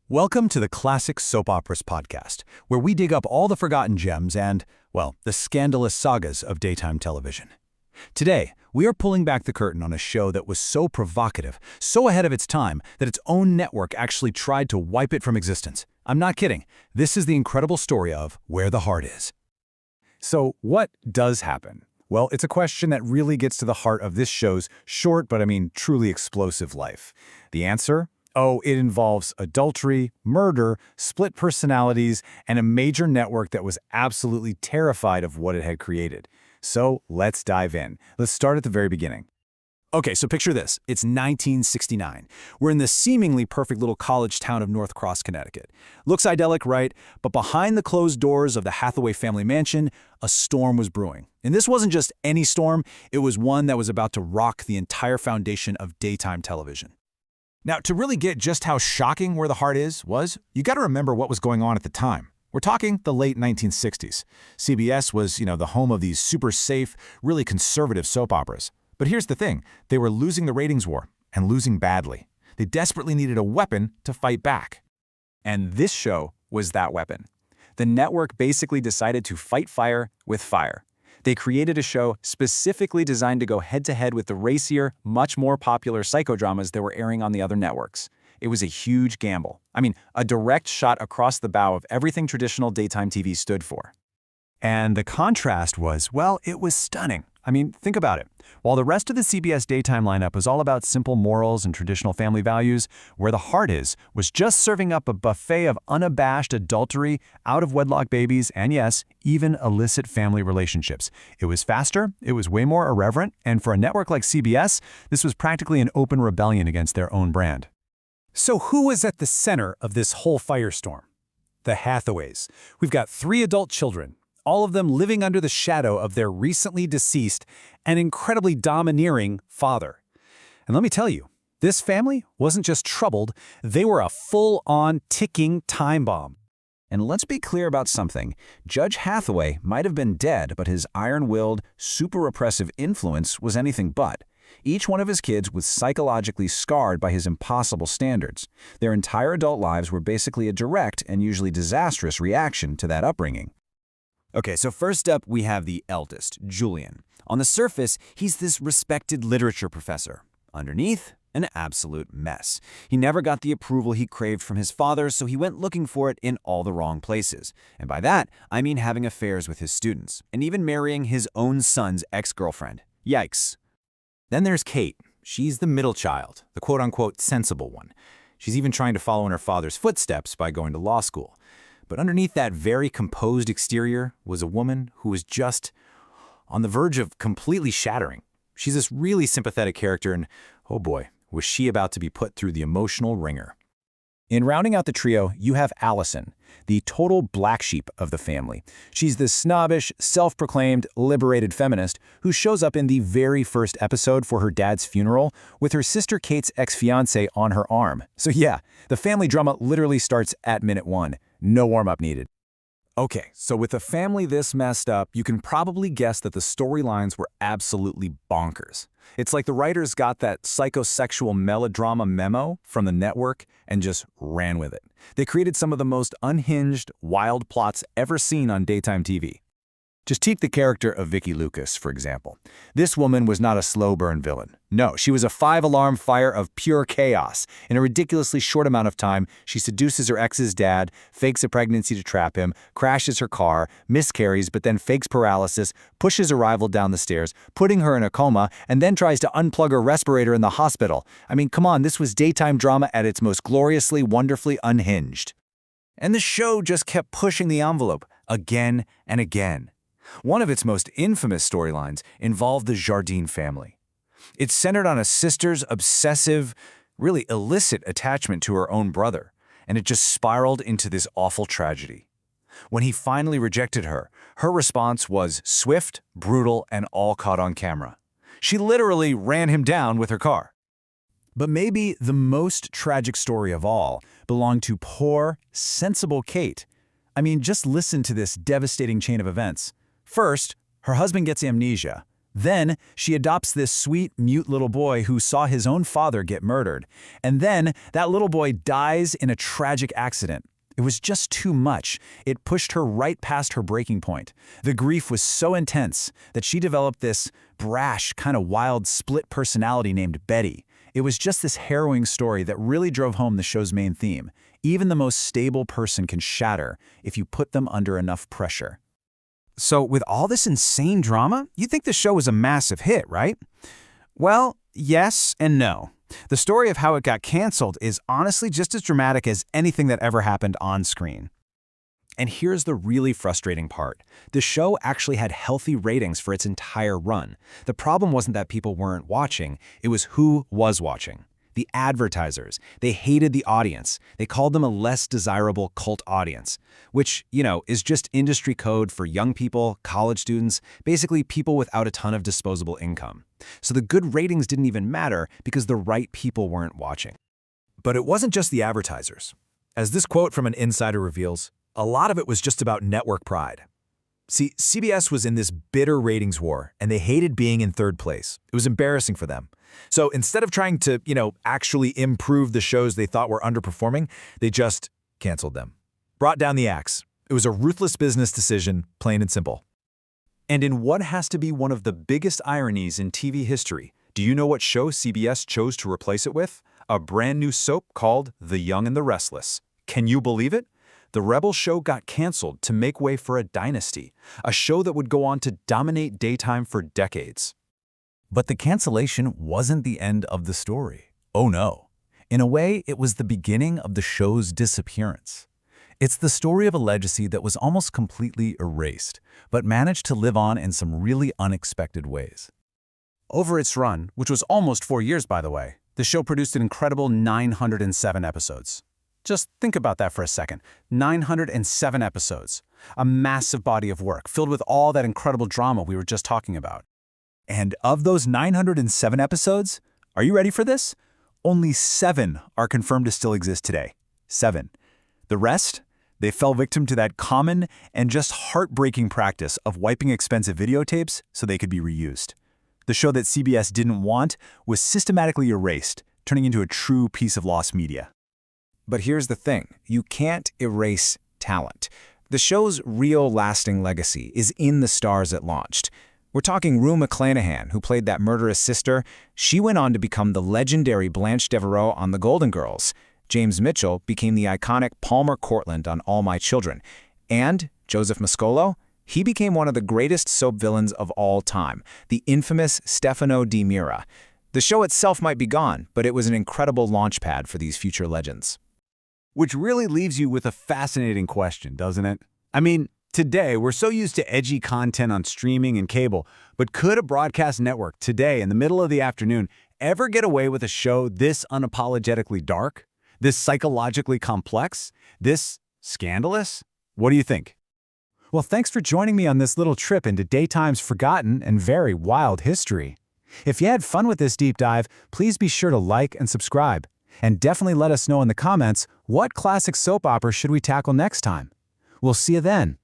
Welcome to the Classic Soap Operas podcast, where we dig up all the forgotten gems and, well, the scandalous sagas of daytime television. Today, we are pulling back the curtain on a show that was so provocative, so ahead of its time, that its own network actually tried to wipe it from existence. I'm not kidding. This is the incredible story of Where the Heart Is. So, what does happen? Well, it's a question that really gets to the heart of this show's short but truly explosive life. The answer? Oh, it involves adultery, murder, split personalities, and a major network that was absolutely terrified of what it had created. So let's dive in. Let's start at the very beginning. Okay, so picture this. It's 1969. We're in the seemingly perfect little college town of North Cross, Connecticut. Looks idyllic, right? But behind the closed doors of the Hathaway family mansion, a storm was brewing. And this wasn't just any storm, it was one that was about to rock the entire foundation of daytime television. Now, to really get just how shocking Where the Heart Is was, you got to remember what was going on at the time. We're talking the late 1960s. CBS was, the home of these super safe, really conservative soap operas. But here's the thing, they were losing the ratings war, and losing badly. They desperately needed a weapon to fight back. And this show was that weapon. The network basically decided to fight fire with fire. They created a show specifically designed to go head-to-head with the racier, much more popular psychodramas that were airing on the other networks. It was a huge gamble. A direct shot across the bow of everything traditional daytime TV stood for. And the contrast was, well, it was stunning. Think about it. While the rest of the CBS daytime lineup was all about simple morals and traditional family values, Where the Heart Is was just serving up a buffet of unabashed adultery, out-of-wedlock babies, and yes, even illicit family relationships. It was faster, it was way more irreverent, and for a network like CBS, this was practically an open rebellion against their own brand. So who was at the center of this whole firestorm? The Hathaways. We've got 3 adult children, all of them living under the shadow of their recently deceased and incredibly domineering father. And let me tell you, this family wasn't just troubled, they were a full-on ticking time bomb. And let's be clear about something. Judge Hathaway might have been dead, but his iron-willed, super repressive influence was anything but. Each one of his kids was psychologically scarred by his impossible standards. Their entire adult lives were basically a direct and usually disastrous reaction to that upbringing. Okay, so first up, we have the eldest, Julian. On the surface, he's this respected literature professor. Underneath, an absolute mess. He never got the approval he craved from his father, so he went looking for it in all the wrong places. And by that, I mean having affairs with his students, and even marrying his own son's ex-girlfriend. Yikes. Then there's Kate. She's the middle child, the quote-unquote sensible one. She's even trying to follow in her father's footsteps by going to law school. But underneath that very composed exterior was a woman who was just on the verge of completely shattering. She's this really sympathetic character, and oh boy, was she about to be put through the emotional ringer. In rounding out the trio, you have Allison, the total black sheep of the family. She's this snobbish, self-proclaimed, liberated feminist who shows up in the very first episode for her dad's funeral with her sister Kate's ex-fiancé on her arm. So yeah, the family drama literally starts at minute 1. No warm-up needed. Okay, so with a family this messed up, you can probably guess that the storylines were absolutely bonkers. It's like the writers got that psychosexual melodrama memo from the network and just ran with it. They created some of the most unhinged, wild plots ever seen on daytime TV. Just take the character of Vicki Lucas, for example. This woman was not a slow-burn villain. No, she was a 5-alarm fire of pure chaos. In a ridiculously short amount of time, she seduces her ex's dad, fakes a pregnancy to trap him, crashes her car, miscarries but then fakes paralysis, pushes a rival down the stairs, putting her in a coma, and then tries to unplug her respirator in the hospital. Come on, this was daytime drama at its most gloriously, wonderfully unhinged. And the show just kept pushing the envelope, again and again. One of its most infamous storylines involved the Jardine family. It centered on a sister's obsessive, really illicit attachment to her own brother, and it just spiraled into this awful tragedy. When he finally rejected her, her response was swift, brutal, and all caught on camera. She literally ran him down with her car. But maybe the most tragic story of all belonged to poor, sensible Kate. Just listen to this devastating chain of events. First, her husband gets amnesia. Then she adopts this sweet, mute little boy who saw his own father get murdered. And then that little boy dies in a tragic accident. It was just too much. It pushed her right past her breaking point. The grief was so intense that she developed this brash, kind of wild split personality named Betty. It was just this harrowing story that really drove home the show's main theme. Even the most stable person can shatter if you put them under enough pressure. So with all this insane drama, you think the show was a massive hit, right? Well, yes and no. The story of how it got canceled is honestly just as dramatic as anything that ever happened on screen. And here's the really frustrating part. The show actually had healthy ratings for its entire run. The problem wasn't that people weren't watching, it was who was watching. The advertisers. They hated the audience. They called them a less desirable cult audience, which, is just industry code for young people, college students, basically people without a ton of disposable income. So the good ratings didn't even matter because the right people weren't watching. But it wasn't just the advertisers. As this quote from an insider reveals, a lot of it was just about network pride. See, CBS was in this bitter ratings war, and they hated being in third place. It was embarrassing for them. So instead of trying to, actually improve the shows they thought were underperforming, they just canceled them. Brought down the axe. It was a ruthless business decision, plain and simple. And in what has to be one of the biggest ironies in TV history, do you know what show CBS chose to replace it with? A brand new soap called The Young and the Restless. Can you believe it? The Rebel show got canceled to make way for a dynasty, a show that would go on to dominate daytime for decades. But the cancellation wasn't the end of the story. Oh no. In a way, it was the beginning of the show's disappearance. It's the story of a legacy that was almost completely erased, but managed to live on in some really unexpected ways. Over its run, which was almost 4 years by the way, the show produced an incredible 907 episodes. Just think about that for a second. 907 episodes. A massive body of work filled with all that incredible drama we were just talking about. And of those 907 episodes, are you ready for this? Only 7 are confirmed to still exist today. 7. The rest? They fell victim to that common and just heartbreaking practice of wiping expensive videotapes so they could be reused. The show that CBS didn't want was systematically erased, turning into a true piece of lost media. But here's the thing, you can't erase talent. The show's real lasting legacy is in the stars it launched. We're talking Rue McClanahan, who played that murderous sister. She went on to become the legendary Blanche Devereaux on The Golden Girls. James Mitchell became the iconic Palmer Cortland on All My Children. And Joseph Mascolo, he became one of the greatest soap villains of all time, the infamous Stefano Di Mira. The show itself might be gone, but it was an incredible launchpad for these future legends. Which really leaves you with a fascinating question, doesn't it? I mean, today we're so used to edgy content on streaming and cable, but could a broadcast network today in the middle of the afternoon ever get away with a show this unapologetically dark? This psychologically complex? This scandalous? What do you think? Well, thanks for joining me on this little trip into daytime's forgotten and very wild history. If you had fun with this deep dive, please be sure to like and subscribe. And definitely let us know in the comments what classic soap opera should we tackle next time. We'll see you then.